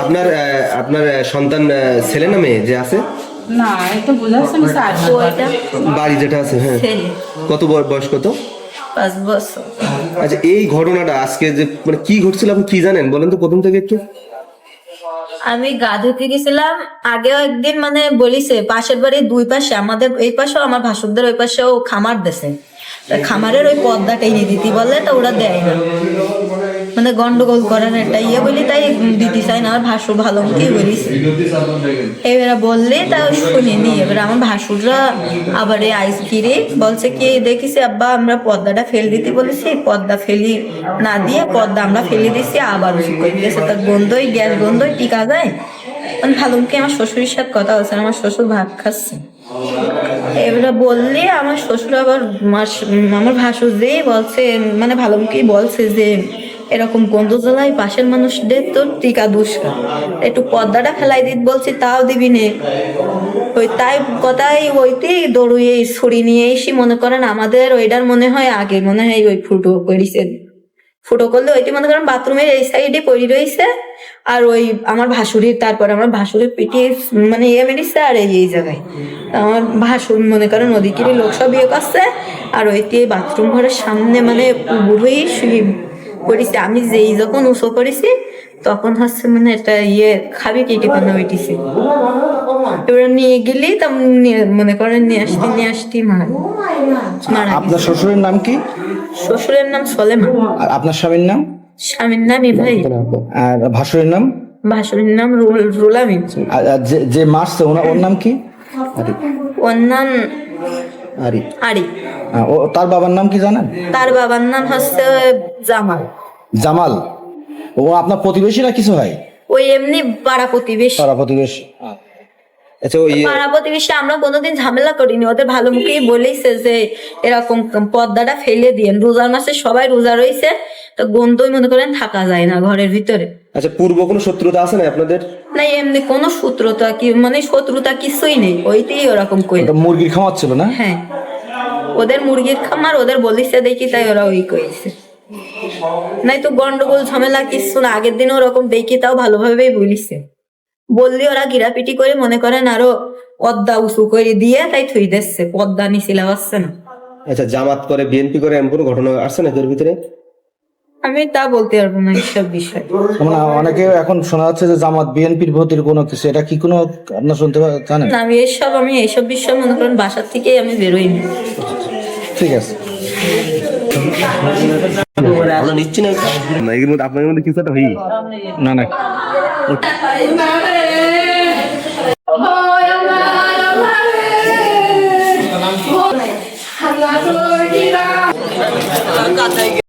আপনার আপনার সন্তান ছেলে না মেয়ে যে আছে? না এটা বোঝা যাচ্ছে বাড়ি যেটা আছে, হ্যাঁ, কত বয়স কত? 5 বছর। আচ্ছা, এই ঘটনাটা আজকে যে মানে কি ঘটছিল আপনি কি জানেন বলেন তো প্রথম থেকে একটু। আমি গা ধুতে গেছিলাম, আগেও একদিন মানে বলিছে পাশের বাড়ির দুই পাশে, আমাদের এই পাশেও আমার ভাসুরদের ওই পাশেও খামার দেছে, খামারের ওই পর্দা টেনে দিতে বলে তো ওরা দেয় না, মানে গন্ডগোল করার একটা ইয়ে বলি, তাই দিতে চাই না। আমার ভাসুর ভালো মতোই বলিস, এবারে বললে তাও শুনিনি। এবার আমার ভাসুররা আবার এই আইস ফিরে বলছে কি দেখিস আব্বা আমরা পর্দাটা ফেল দিতে বলেছি, পর্দা ফেলি না দিয়ে পর্দা আমরা ফেলে দিছি, আবার উঁচু করে দিয়েছে। তার বন্ধই গ্যাস বন্ধই টিকা যায়। মানে ভালো কি আমার শ্বশুরের সাথে কথা হচ্ছে, আমার শ্বশুর ভাত খাচ্ছে। এবারে বললে আমার শ্বশুর আবার আমার ভাসুর যে বলছে, মানে ভালো কি বলছে যে এরকম গন্ধ জ্বালায় পাশের মানুষদের তো টিকা দুষ্কার, একটু পর্দাটা ফেলাই দিত বলছি তাও দিবি নে। ওই তাই কথাই ওইতেই দৌড়িয়ে ছড়ি নিয়ে এসি মনে করেন আমাদের ওইটার মনে হয় আগে মনে হয় ওই ফুটো করেছে, ফুটো করলে ওইটি মনে করেন বাথরুমের এই সাইডে পড়ে রয়েছে। আর ওই আমার ভাসুরির তারপর আমার ভাসুরের পিঠে মানে ইয়ে মেরেছে, আর এই জায়গায় আমার ভাসুর মনে করেন ওদিকে লোক সব ইয়ে করছে, আর ওইটি বাথরুম ঘরের সামনে মানে বুড়োই শুয়ে করেছে। আমি যেই যখন উঁচু করেছি তখন হচ্ছে মানে একটা ইয়ে খাবি কেটে পানা উঠেছে, এবার নিয়ে গেলি তা মনে করেন নিয়ে আসতে মারা। আপনার শ্বশুরের নাম কি? শ্বশুরের নাম সলেমান। আর আপনার স্বামীর নাম? স্বামীর নাম ইভাই। আর ভাসুরের নাম? ভাসুরের নাম রুলামিন। আর যে মারছে ওর নাম কি? ওর নাম আরি। আরি। ও তার বাবার নাম কি জানেন? তার বাবার নাম হচ্ছে জামাল। জামাল। ও আপনার প্রতিবেশী না কিছু হয়? ওই এমনি পাড়া প্রতিবেশী। পাড়া প্রতিবেশী। আচ্ছা, ওই পাড়া প্রতিবেশী আমরা কোনোদিন ঝামেলা করিনি, ওদের ভালো মুখেই বলেছে যে এরকম পর্দাটা ফেলে দিয়েন, রোজার মাসে সবাই রোজা রয়েছে তো গন্ধই মনে করেন থাকা যায় না ঘরের ভিতরে। আচ্ছা, পূর্ব কোনো শত্রুতা আছে না আপনাদের? না এমনি কোনো শত্রুতা কি মানে শত্রুতা কিছুই নেই, ওইতেই ওরকম কই। মুরগির খামার ছিল না? হ্যাঁ, ওদের মুরগির খামার, ওদের বলিছে দেখি তাই ওরা ওই কইছে, নাই তো গন্ডগোল ঝামেলা কিছু না। আগের দিন ওরকম দেখি তাও ভালোভাবেই বলিছে, বললি ওরা গিরাপিটি করে মনে করেন আরো পদ্মা উঁচু করে দিয়ে তাই থুই দিচ্ছে, পদ্মা নিচিলা আসছে না। আচ্ছা, জামাত করে বিএনপি করে এমন কোনো ঘটনা আসছে না এর ভিতরে? আমি তা বলতে পারবো না এইসব বিষয়। মানে অনেকে এখন শোনা যাচ্ছে যে জামাত বিএনপির ভোটের কোনো কিছু, এটা কি কোনো আপনার শুনতে জানেন? না আমি এইসব বিষয় মনে করেন বাসার থেকেই আমি বেরোইনি। ঠিক আছে, আমরা নিচ্ছি না এর মধ্যে আপনার মধ্যে কিছু একটা হই না না